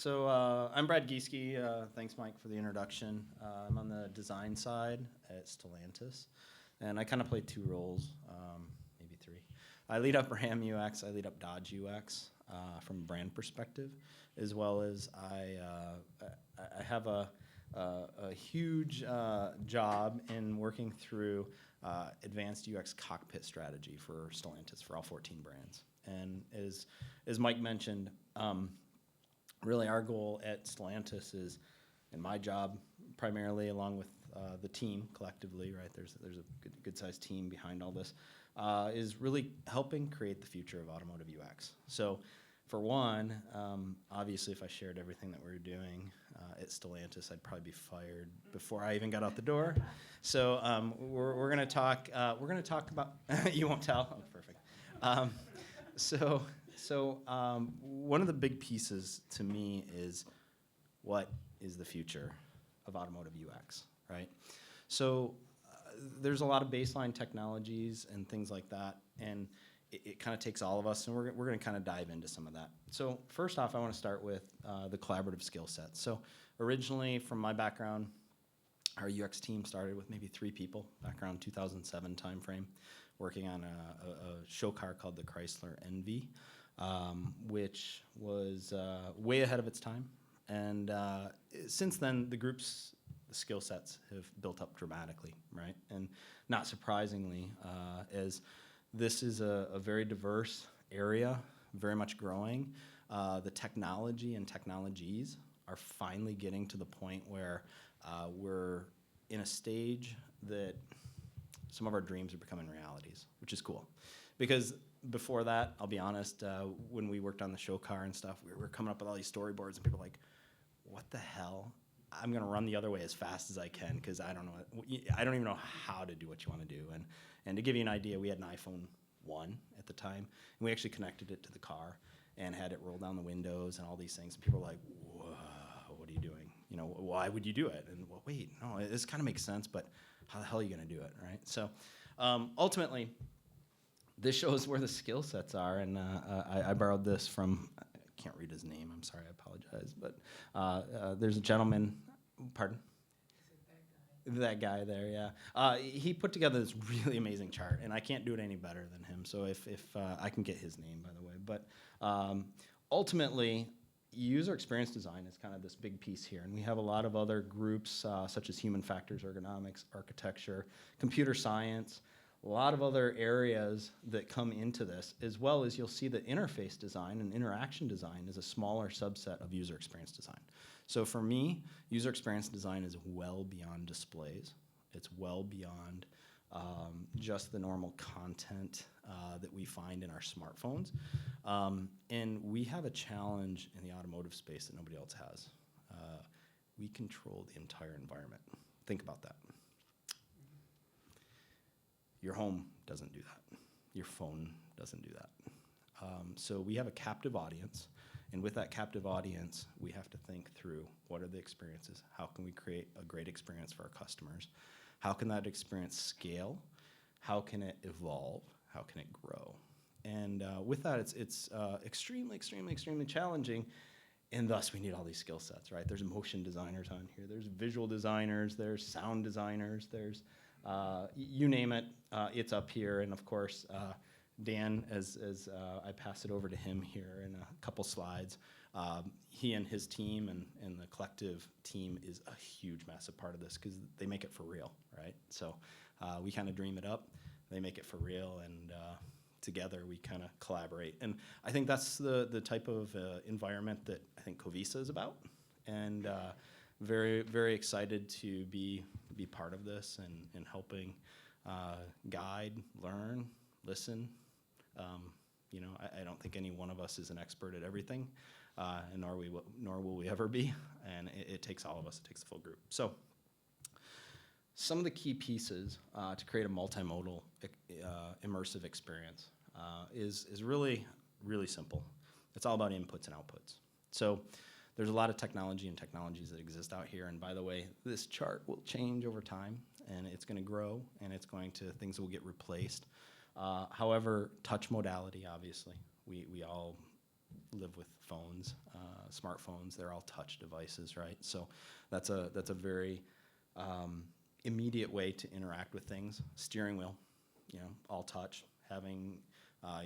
I'm Brad Gieske. Thanks, Mike, for the introduction. I'm on the design side at Stellantis, and I kind of play two roles, maybe three. I lead up Ram UX, I lead up Dodge UX from a brand perspective, as well as I have a huge job in working through advanced UX cockpit strategy for Stellantis for all 14 brands. And as Mike mentioned, really our goal at Stellantis is, and my job primarily along with the team collectively, right, there's a good sized team behind all this, is really helping create the future of automotive UX. So for one, obviously if I shared everything that we're doing at Stellantis, I'd probably be fired before I even got out the door. So we're gonna talk about, you won't tell? Oh, perfect. So one of the big pieces to me is what is the future of automotive UX, right? So there's a lot of baseline technologies and things like that, and it kind of takes all of us, and we're going to kind of dive into some of that. So first off, I want to start with the collaborative skill sets. So originally, from my background, our UX team started with maybe 3 people back around 2007 timeframe, working on a show car called the Chrysler NV, which was way ahead of its time. And since then, the skill sets have built up dramatically, right? And not surprisingly, as this is a very diverse area, very much growing, the technology and technologies are finally getting to the point where we're in a stage that some of our dreams are becoming realities, which is cool. Because before that, I'll be honest, when we worked on the show car and stuff, we were coming up with all these storyboards, and people were like, what the hell? I'm going to run the other way as fast as I can because I don't even know how to do what you want to do. And to give you an idea, we had an iPhone 1 at the time, and we actually connected it to the car and had it roll down the windows and all these things. And people were like, whoa, what are you doing? You know, why would you do it? And well, wait, no, this kind of makes sense, but how the hell are you going to do it, right? So ultimately, this shows where the skill sets are, and I borrowed this from, I can't read his name, I'm sorry, I apologize, but there's a gentleman, pardon? That guy there, yeah. He put together this really amazing chart, and I can't do it any better than him, so if I can get his name, by the way. But ultimately, user experience design is kind of this big piece here, and we have a lot of other groups, such as human factors, ergonomics, architecture, computer science, a lot of other areas that come into this, as well as you'll see that interface design and interaction design is a smaller subset of user experience design. So for me, user experience design is well beyond displays. It's well beyond just the normal content that we find in our smartphones. And we have a challenge in the automotive space that nobody else has. We control the entire environment. Think about that. Your home doesn't do that. Your phone doesn't do that. So we have a captive audience, and with that captive audience, we have to think through what are the experiences? How can we create a great experience for our customers? How can that experience scale? How can it evolve? How can it grow? And with that, it's extremely, extremely, extremely challenging, and thus we need all these skill sets, right? There's motion designers on here. There's visual designers. There's sound designers. There's you name it, it's up here. And of course, Dan, as I pass it over to him here in a couple slides, he and his team and the collective team is a huge, massive part of this because they make it for real, right? So we kind of dream it up, they make it for real, and together we kind of collaborate. And I think that's the type of environment that I think Covisa is about, and very, very excited to be part of this and helping guide, learn, listen. You know, I don't think any one of us is an expert at everything, and nor will we ever be. And it takes all of us. It takes the full group. So some of the key pieces to create a multimodal immersive experience is really, really simple. It's all about inputs and outputs. So there's a lot of technology and technologies that exist out here. And by the way, this chart will change over time, and it's going to grow, and things will get replaced. However, touch modality, obviously, we all live with phones, smartphones. They're all touch devices, right? So that's a very immediate way to interact with things. Steering wheel, all touch. Having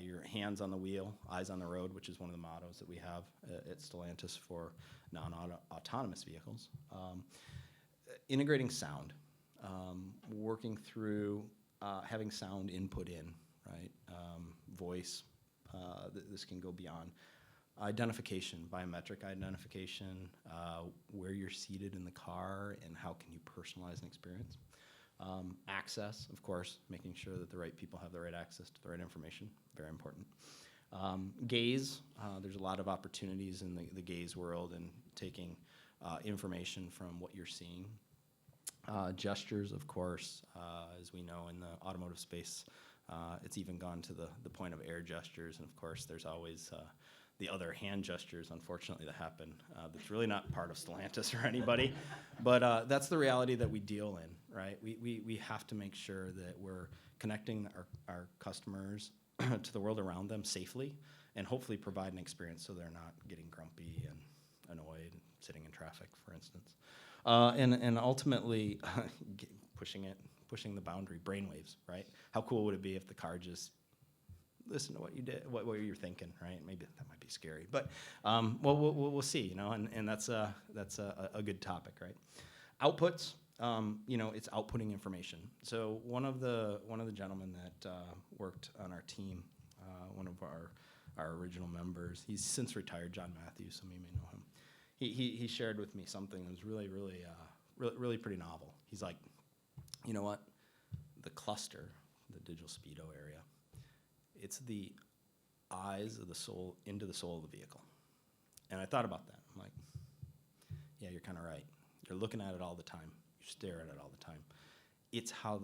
your hands on the wheel, eyes on the road, which is one of the mottos that we have at Stellantis for non-autonomous vehicles. Integrating sound, working through having sound input in, right? Voice, this can go beyond. Identification, biometric identification, where you're seated in the car and how can you personalize an experience. Access, of course, making sure that the right people have the right access to the right information, very important. Gaze, there's a lot of opportunities in the gaze world and taking information from what you're seeing. Gestures, of course, as we know in the automotive space, it's even gone to the point of air gestures, and of course there's always the other hand gestures, unfortunately, that happen. That's really not part of Stellantis or anybody, but that's the reality that we deal in, right? We have to make sure that we're connecting our customers to the world around them safely, and hopefully provide an experience so they're not getting grumpy and annoyed sitting in traffic, for instance. And ultimately pushing the boundary, brainwaves, right? How cool would it be if the car just listen to what you did, what you're thinking, right? Maybe that might be scary, but we'll see, and that's a good topic, right? Outputs, it's outputting information. So one of the gentlemen that worked on our team, one of our original members, he's since retired, John Matthews, some of you may know him. He shared with me something that was really pretty novel. He's like, you know what? The cluster, the digital speedo area, it's the eyes of the soul into the soul of the vehicle. And I thought about that. I'm like, yeah, you're kind of right. You're looking at it all the time. You stare at it all the time. It's how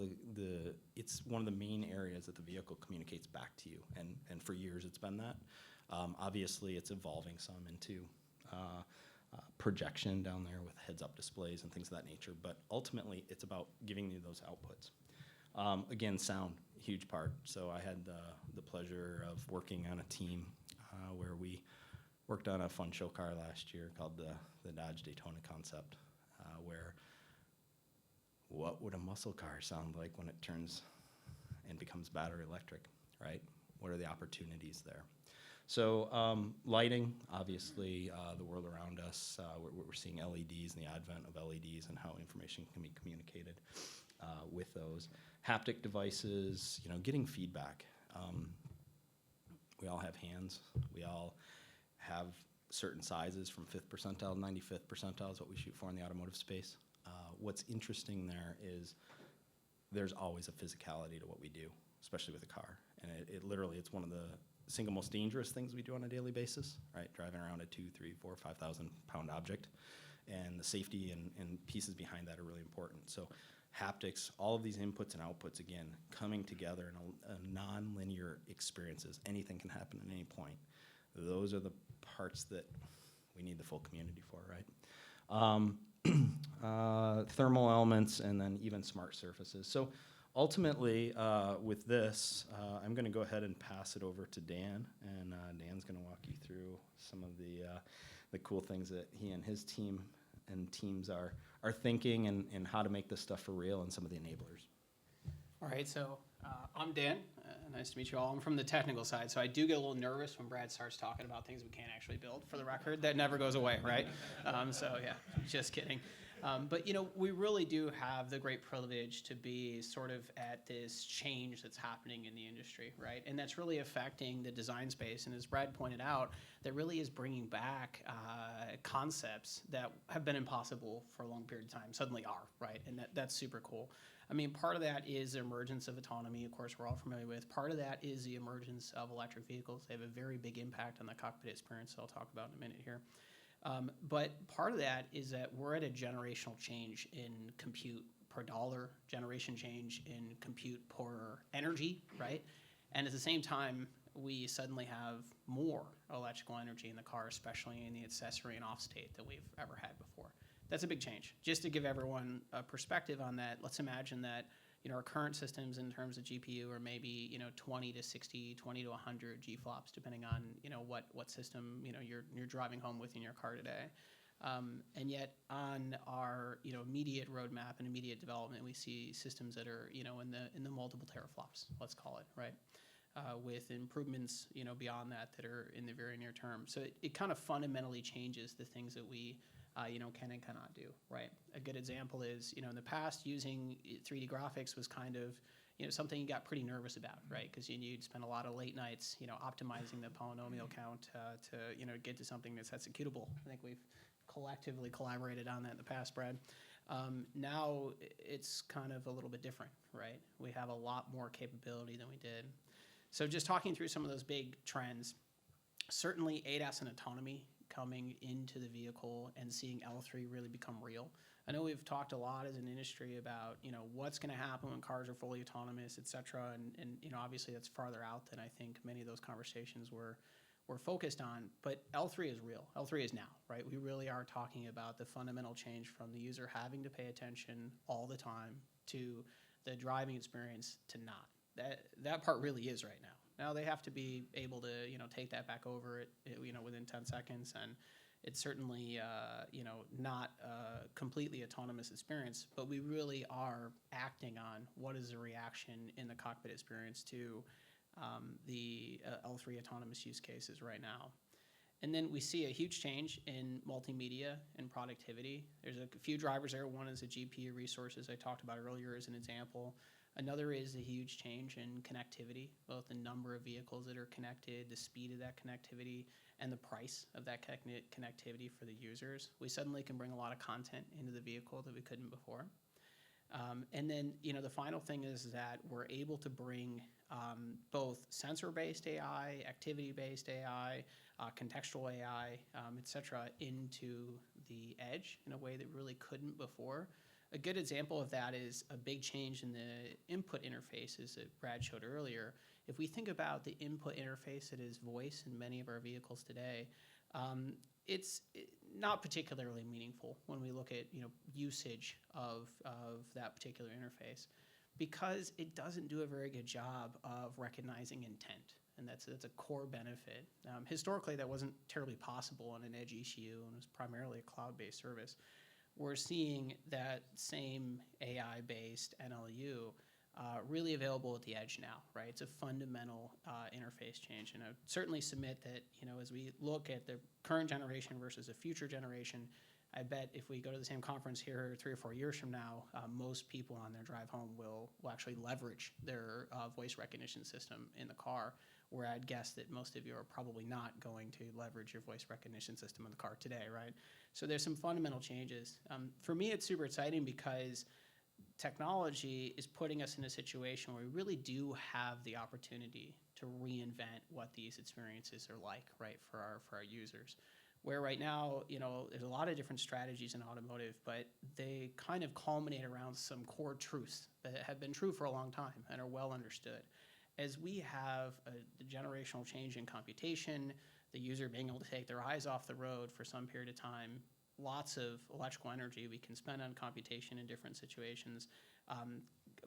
it's one of the main areas that the vehicle communicates back to you. And for years it's been that. Obviously it's evolving some into projection down there with heads-up displays and things of that nature. But ultimately it's about giving you those outputs. Again, sound, huge part. So I had the pleasure of working on a team where we worked on a fun show car last year called the Dodge Daytona concept, where what would a muscle car sound like when it turns and becomes battery electric, right? What are the opportunities there? So lighting, obviously, the world around us, we're seeing LEDs and the advent of LEDs and how information can be communicated with those. Haptic devices, getting feedback. We all have hands. We all have certain sizes from 5th percentile to 95th percentile is what we shoot for in the automotive space. What's interesting there is there's always a physicality to what we do, especially with a car. And it literally, it's one of the single most dangerous things we do on a daily basis, right? Driving around a 2, 3, 4, 5,000 pound object. And the safety and pieces behind that are really important. So haptics, all of these inputs and outputs, again, coming together in a non-linear experiences. Anything can happen at any point. Those are the parts that we need the full community for, right? Thermal elements, and then even smart surfaces. So ultimately, with this, I'm going to go ahead and pass it over to Dan, and Dan's going to walk you through some of the cool things that he and his team and teams are thinking and how to make this stuff for real and some of the enablers. All right, so I'm Dan. Nice to meet you all. I'm from the technical side, so I do get a little nervous when Brad starts talking about things we can't actually build, for the record. That never goes away, right? So yeah, just kidding. But we really do have the great privilege to be sort of at this change that's happening in the industry, right? And that's really affecting the design space. And as Brad pointed out, that really is bringing back concepts that have been impossible for a long period of time, suddenly are, right? And that's super cool. I mean, part of that is the emergence of autonomy, of course, we're all familiar with. Part of that is the emergence of electric vehicles. They have a very big impact on the cockpit experience that I'll talk about in a minute here. But part of that is that we're at a generational change in compute per dollar, generation change in compute per energy, right? And at the same time, we suddenly have more electrical energy in the car, especially in the accessory and off state than we've ever had before. That's a big change. Just to give everyone a perspective on that, let's imagine that our current systems in terms of GPU are maybe 20 to 60, 20 to 100 GFLOPs, depending on what system you're driving home with in your car today. And yet on our immediate roadmap and immediate development, we see systems that are in the multiple teraflops, let's call it, right? With improvements beyond that are in the very near term. So it kind of fundamentally changes the things that we can and cannot do, right? A good example is in the past using 3D graphics was kind of something you got pretty nervous about, right? Because you'd spend a lot of late nights optimizing the polynomial count to get to something that's executable. I think we've collectively collaborated on that in the past, Brad. Now it's kind of a little bit different, right? We have a lot more capability than we did. So just talking through some of those big trends, certainly ADAS and autonomy coming into the vehicle and seeing L3 really become real. I know we've talked a lot as an industry about what's going to happen when cars are fully autonomous, et cetera, and obviously that's farther out than I think many of those conversations were focused on, but L3 is real. L3 is now, right? We really are talking about the fundamental change from the user having to pay attention all the time to the driving experience to not. That part really is right now. Now they have to be able to take that back over it within 10 seconds, and it's certainly not a completely autonomous experience, but we really are acting on what is the reaction in the cockpit experience to the L3 autonomous use cases right now. And then we see a huge change in multimedia and productivity. There's a few drivers there. One is the GPU resources I talked about earlier as an example. Another is a huge change in connectivity, both the number of vehicles that are connected, the speed of that connectivity, and the price of that connectivity for the users. We suddenly can bring a lot of content into the vehicle that we couldn't before. And then, the final thing is that we're able to bring both sensor-based AI, activity-based AI, contextual AI, et cetera, into the edge in a way that really couldn't before. A good example of that is a big change in the input interfaces that Brad showed earlier. If we think about the input interface that is voice in many of our vehicles today, it's not particularly meaningful when we look at usage of that particular interface, because it doesn't do a very good job of recognizing intent, and that's a core benefit. Historically, that wasn't terribly possible on an edge ECU, and it was primarily a cloud-based service. We're seeing that same AI-based NLU really available at the edge now, right? It's a fundamental interface change, and I would certainly submit that as we look at the current generation versus a future generation, I bet if we go to the same conference here 3 or 4 years from now, most people on their drive home will actually leverage their voice recognition system in the car, where I'd guess that most of you are probably not going to leverage your voice recognition system in the car today, right? So there's some fundamental changes. For me, it's super exciting because technology is putting us in a situation where we really do have the opportunity to reinvent what these experiences are like, right, for our users. Where right now, there's a lot of different strategies in automotive, but they kind of culminate around some core truths that have been true for a long time and are well understood. As we have the generational change in computation, the user being able to take their eyes off the road for some period of time, lots of electrical energy we can spend on computation in different situations,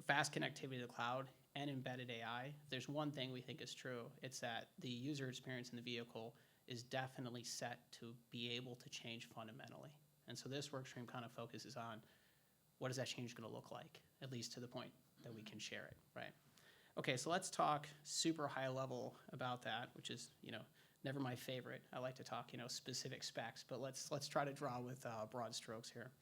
fast connectivity to the cloud, and embedded AI. There's one thing we think is true. It's that the user experience in the vehicle is definitely set to be able to change fundamentally. And so this work stream kind of focuses on what is that change going to look like, at least to the point that we can share it, right? Okay, so let's talk super high level about that, which is, never my favorite. I like to talk, specific specs, but let's try to draw with broad strokes here.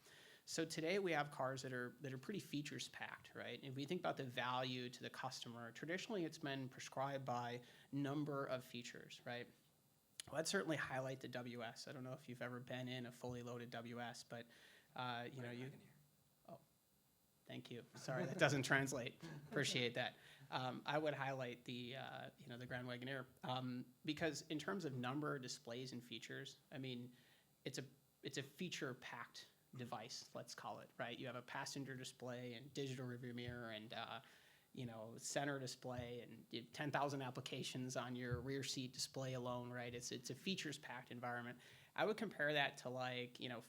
So today we have cars that are pretty features packed, right? If we think about the value to the customer, traditionally it's been prescribed by number of features, right? Well, I'd certainly highlight the WS. I don't know if you've ever been in a fully loaded WS, but oh, thank you. Sorry, that doesn't translate. Appreciate that. I would highlight the Grand Wagoneer because in terms of number, displays, and features, I mean, it's a feature-packed device, let's call it, right? You have a passenger display and digital rearview mirror and center display and 10,000 applications on your rear seat display alone, right? It's a features-packed environment. I would compare that to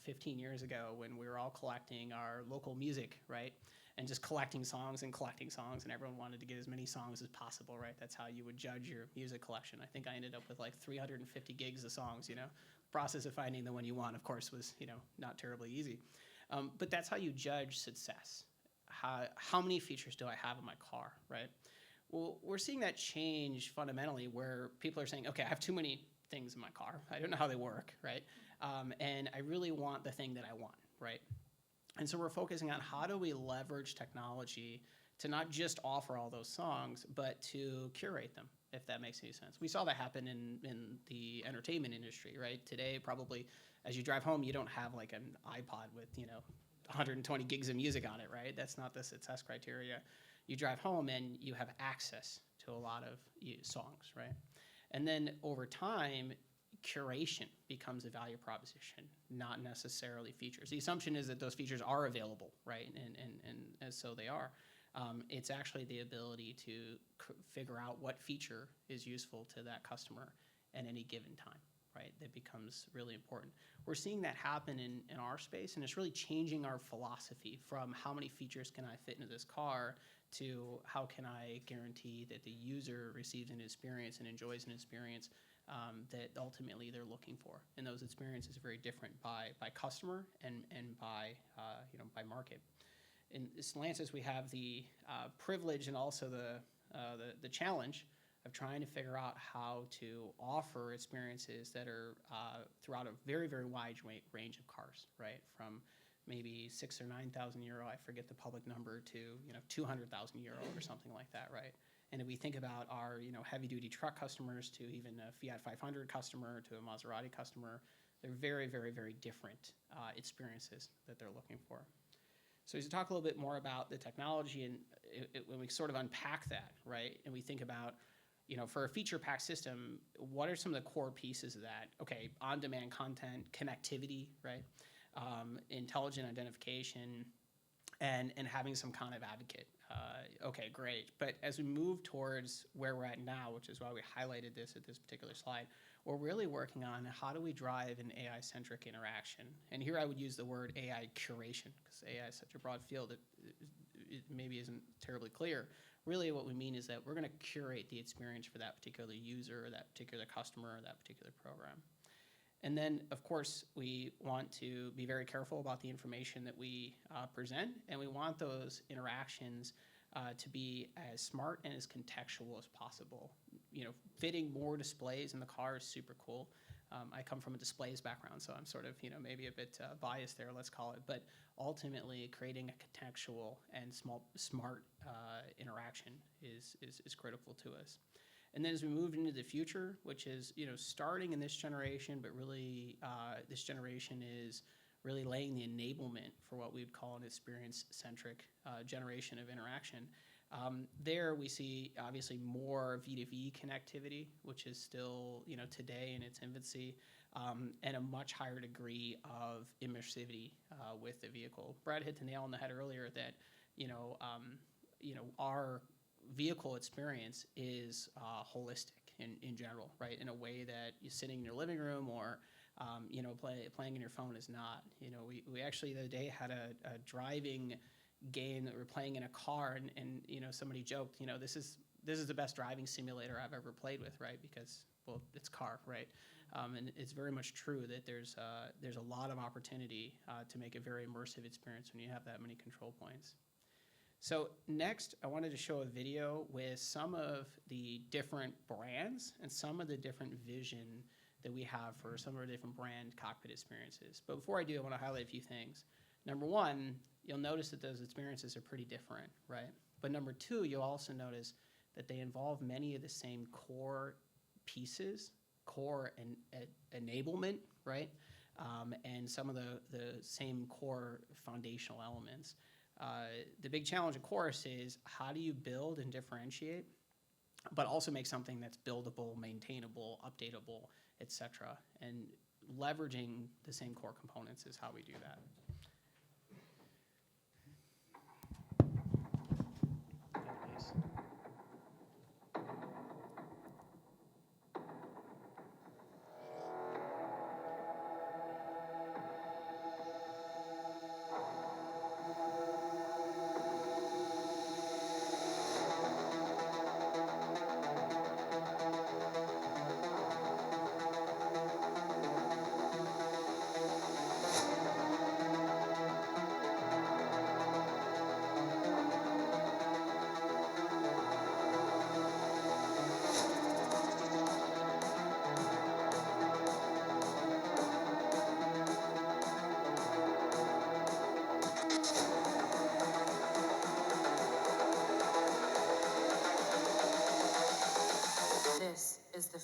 15 years ago when we were all collecting our local music, right? and just collecting songs, and everyone wanted to get as many songs as possible, right? That's how you would judge your music collection. I think I ended up with like 350 gigs of songs, you know. Process of finding the one you want, of course, was, you know, not terribly easy. But that's how you judge success. How many features do I have in my car, right? Well, we're seeing that change fundamentally where people are saying, okay, I have too many things in my car. I don't know how they work, right? And I really want the thing that I want, right? And so we're focusing on how do we leverage technology to not just offer all those songs, but to curate them, if that makes any sense. We saw that happen in the entertainment industry, right? Today, probably, as you drive home, you don't have like an iPod with, you know, 120 gigs of music on it, right? That's not the success criteria. You drive home and you have access to a lot of songs, right? And then over time, curation becomes a value proposition, not necessarily features. The assumption is that those features are available, right? And so they are. It's actually the ability to figure out what feature is useful to that customer at any given time, right? That becomes really important. We're seeing that happen in our space, and it's really changing our philosophy from how many features can I fit into this car to how can I guarantee that the user receives an experience and enjoys an experience that ultimately they're looking for. And those experiences are very different by customer and by, by market. In Stellantis, we have the privilege and also the challenge of trying to figure out how to offer experiences that are throughout a very, very wide range of cars, right? From maybe 6,000 or 9,000 euro, I forget the public number, to 200,000 euro or something like that, right? And if we think about our heavy-duty truck customers to even a Fiat 500 customer to a Maserati customer, they're very, very, very different experiences that they're looking for. So as we talk a little bit more about the technology and when we sort of unpack that, right, and we think about, for a feature pack system, what are some of the core pieces of that? Okay, on-demand content, connectivity, right, intelligent identification, and having some kind of advocate. Okay, great. But as we move towards where we're at now, which is why we highlighted this at this particular slide, we're really working on how do we drive an AI-centric interaction. And here I would use the word AI curation, because AI is such a broad field that it maybe isn't terribly clear. Really what we mean is that we're going to curate the experience for that particular user, or that particular customer, or that particular program. And then, of course, we want to be very careful about the information that we present, and we want those interactions to be as smart and as contextual as possible. Fitting more displays in the car is super cool. I come from a displays background, so I'm sort of, maybe a bit biased there, let's call it. But ultimately, creating a contextual and smart interaction is critical to us. And then as we move into the future, which is, starting in this generation, but really this generation is really laying the enablement for what we would call an experience-centric generation of interaction. There we see obviously more V2V connectivity, which is still, today in its infancy, and a much higher degree of immersivity with the vehicle. Brad hit the nail on the head earlier that, our vehicle experience is holistic in general, right? In a way that you're sitting in your living room or playing in your phone is not. We actually the other day had a driving game that we're playing in a car, and somebody joked, this is the best driving simulator I've ever played with, right? Because, well, it's car, right? And it's very much true that there's a lot of opportunity to make a very immersive experience when you have that many control points. So next, I wanted to show a video with some of the different brands and some of the different vision that we have for some of our different brand cockpit experiences. But before I do, I want to highlight a few things. Number one, you'll notice that those experiences are pretty different, right? But number two, you'll also notice that they involve many of the same core pieces, core and enablement, right? And some of the same core foundational elements. The big challenge, of course, is how do you build and differentiate, but also make something that's buildable, maintainable, updatable, etc. And leveraging the same core components is how we do that.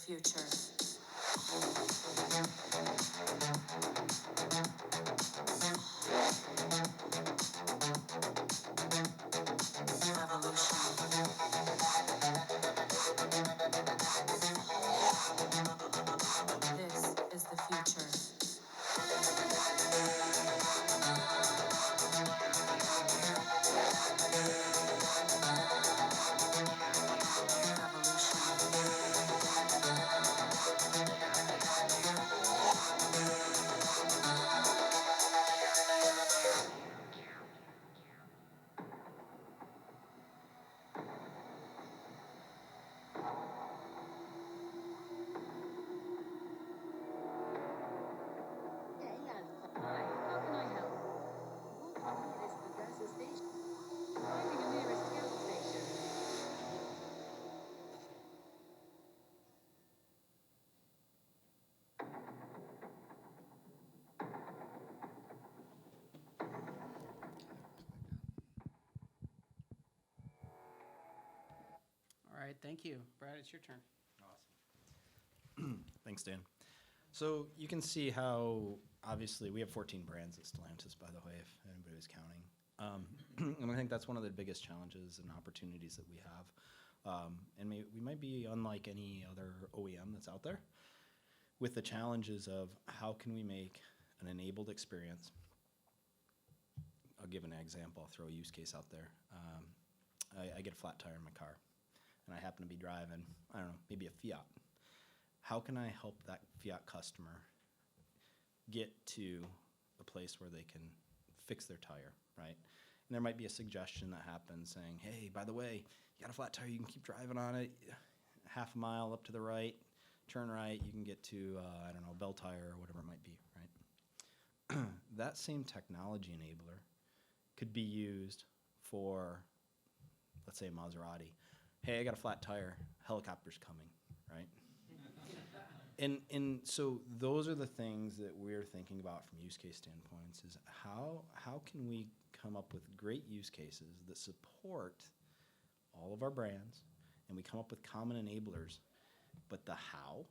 future. This is the future. Hi, how can I help? Walking to this progressive station. Finding the nearest gas station. All right, thank you. Brad, it's your turn. Awesome. Thanks, Dan. So you can see how, obviously, we have 14 brands at Stellantis, by the way, if anybody was counting. And I think that's one of the biggest challenges and opportunities that we have. And we might be unlike any other OEM that's out there with the challenges of how can we make an enabled experience. I'll give an example. I'll throw a use case out there. I get a flat tire in my car, and I happen to be driving, I don't know, maybe a Fiat. How can I help that Fiat customer get to a place where they can fix their tire, right? And there might be a suggestion that happens saying, hey, by the way, you got a flat tire, you can keep driving on it, half a mile up to the right, turn right, you can get to, I don't know, a bell tire or whatever it might be, right? That same technology enabler could be used for, let's say, a Maserati. Hey, I got a flat tire, helicopter's coming, right? And so those are the things that we're thinking about from use case standpoints is how can we come up with great use cases that support all of our brands, and we come up with common enablers, but the how,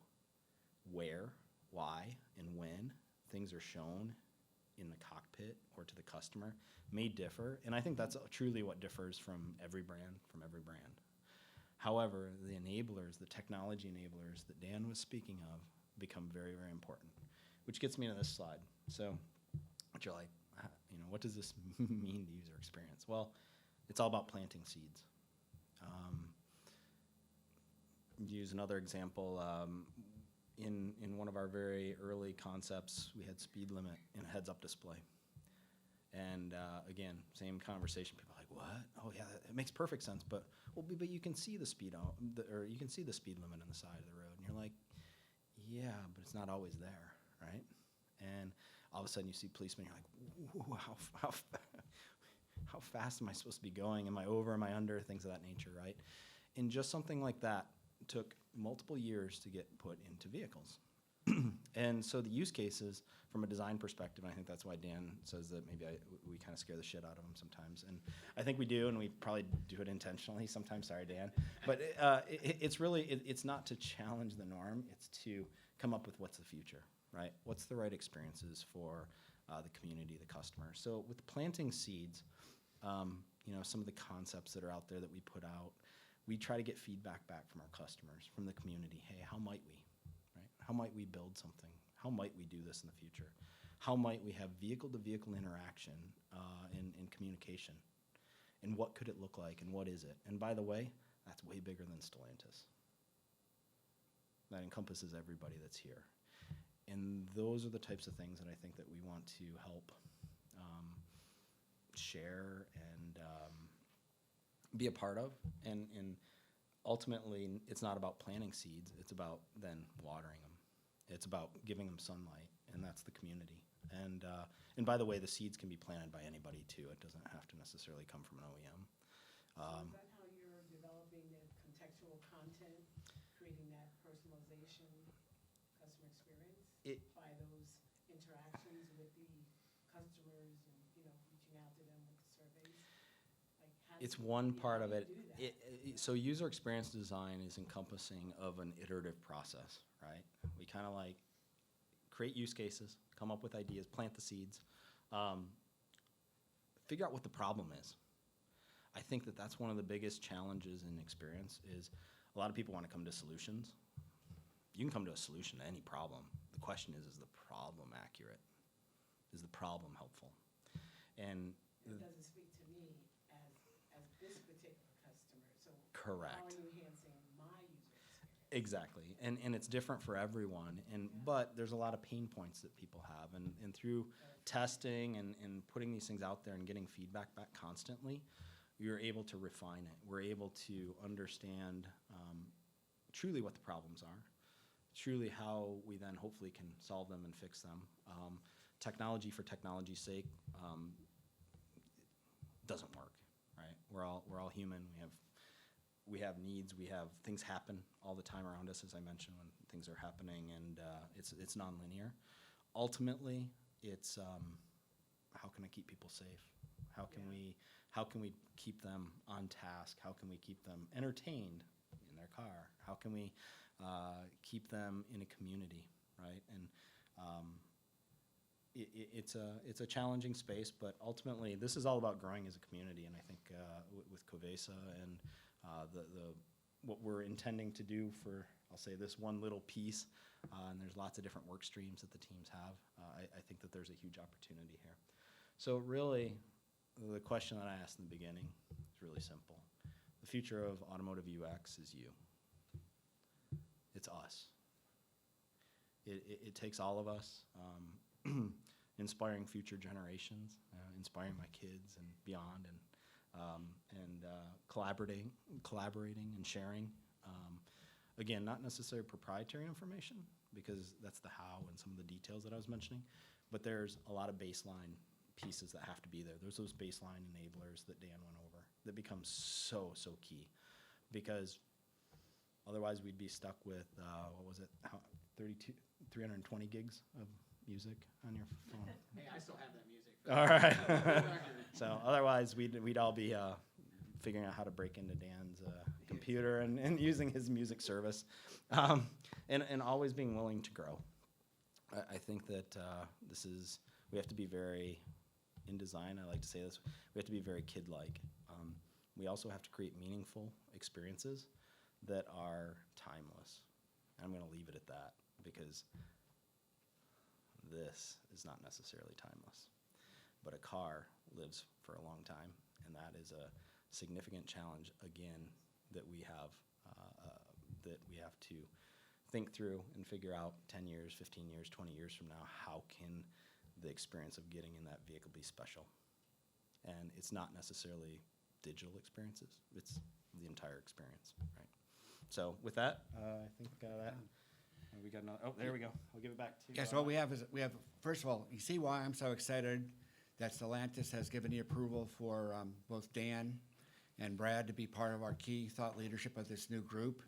where, why, and when things are shown in the cockpit or to the customer may differ, and I think that's truly what differs from every brand. However, the enablers, the technology enablers that Dan was speaking of become very, very important, which gets me to this slide. So, what you're like, what does this mean to user experience? Well, it's all about planting seeds. Use another example. In one of our very early concepts, we had speed limit in a heads-up display. And again, same conversation. People are like, "What? Oh yeah, it makes perfect sense." But you can see the speed or you can see the speed limit on the side of the road, and you're like, "Yeah, but it's not always there, right?" And all of a sudden, you see policemen. You're like, "Ooh, how fast am I supposed to be going? Am I over? Am I under?" Things of that nature, right? And just something like that took multiple years to get put into vehicles. And so the use cases from a design perspective, and I think that's why Dan says that maybe we kind of scare the shit out of him sometimes. And I think we do, and we probably do it intentionally sometimes. Sorry, Dan. But it's not to challenge the norm. It's to come up with what's the future, right? What's the right experiences for the community, the customer. So with planting seeds, some of the concepts that are out there that we put out, we try to get feedback back from our customers, from the community. Hey, how might we? How might we build something? How might we do this in the future? How might we have vehicle-to-vehicle interaction and communication? And what could it look like, and what is it? And by the way, that's way bigger than Stellantis. That encompasses everybody that's here. And those are the types of things that I think that we want to help share and be a part of. And ultimately, it's not about planting seeds. It's about then watering them. It's about giving them sunlight, and that's the community. And by the way, the seeds can be planted by anybody too. It doesn't have to necessarily come from an OEM. So is that how you're developing the contextual content, creating that personalization, customer experience? By those interactions with the customers and, reaching out to them with the surveys? Like It's one part of it. do that? So user experience design is encompassing of an iterative process, right? We kind of like create use cases, come up with ideas, plant the seeds, figure out what the problem is. I think that that's one of the biggest challenges in experience is a lot of people want to come to solutions. You can come to a solution to any problem. The question is the problem accurate? Is the problem helpful? And It doesn't speak to me as this particular customer, so. Correct. How are you enhancing my user experience? exactly, and it's different for everyone. But there's a lot of pain points that people have, and through testing and putting these things out there and getting feedback back constantly, you're able to refine it. We're able to understand truly what the problems are, truly how we then hopefully can solve them and fix them. Technology for technology's sake doesn't work, right? We're all human. We have needs. We have things happen all the time around us, as I mentioned, when things are happening, and it's nonlinear. Ultimately, it's how can I keep people safe? How can we keep them on task? How can we keep them entertained in their car? How can we keep them in a community, right? And it's a challenging space, but ultimately this is all about growing as a community. And I think with Covesa and what we're intending to do for, I'll say, this one little piece, and there's lots of different work streams that the teams have, I think that there's a huge opportunity here. So really, the question that I asked in the beginning is really simple. The future of automotive UX is you. It's us. It takes all of us, inspiring future generations, inspiring my kids and beyond, and collaborating and sharing. Again, not necessarily proprietary information, because that's the how and some of the details that I was mentioning, but there's a lot of baseline pieces that have to be there. There's those baseline enablers that Dan went over that become so key, because otherwise we'd be stuck with, 320 gigs of music on your phone. Hey, I still have that music. All right. So otherwise we'd all be figuring out how to break into Dan's computer and using his music service, and always being willing to grow. I think that we have to be very, in design, I like to say this, we have to be very kid-like. We also have to create meaningful experiences that are timeless. I'm going to leave it at that, because this is not necessarily timeless. But a car lives for a long time, and that is a significant challenge, again, that we have to think through and figure out 10 years, 15 years, 20 years from now, how can the experience of getting in that vehicle be special? And it's not necessarily digital experiences, it's the entire experience, right? So with that, I think we got another, oh, there we go. I'll give it back to you. Yes, what we have, first of all, you see why I'm so excited that Stellantis has given the approval for both Dan and Brad to be part of our key thought leadership of this new group.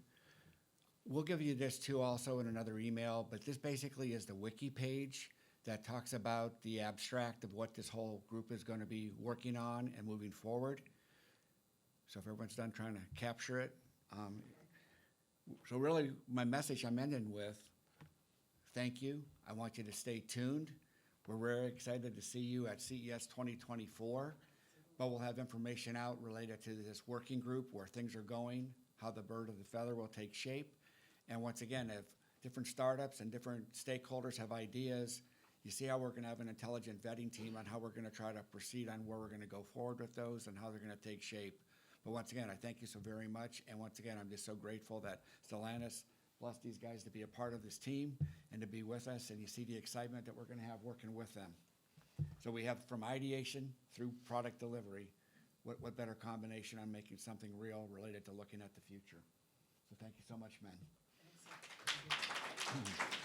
We'll give you this too also in another email, but this basically is the wiki page that talks about the abstract of what this whole group is going to be working on and moving forward. So if everyone's done trying to capture it. So really, my message I'm ending with, thank you. I want you to stay tuned. We're very excited to see you at CES 2024, but we'll have information out related to this working group, where things are going, how the bird of the feather will take shape. And once again, if different startups and different stakeholders have ideas, you see how we're going to have an intelligent vetting team on how we're going to try to proceed on where we're going to go forward with those and how they're going to take shape. But once again, I thank you so very much. And once again, I'm just so grateful that Stellantis blessed these guys to be a part of this team and to be with us. And you see the excitement that we're going to have working with them. So we have from ideation through product delivery, what better combination on making something real related to looking at the future. So thank you so much, men. Excellent.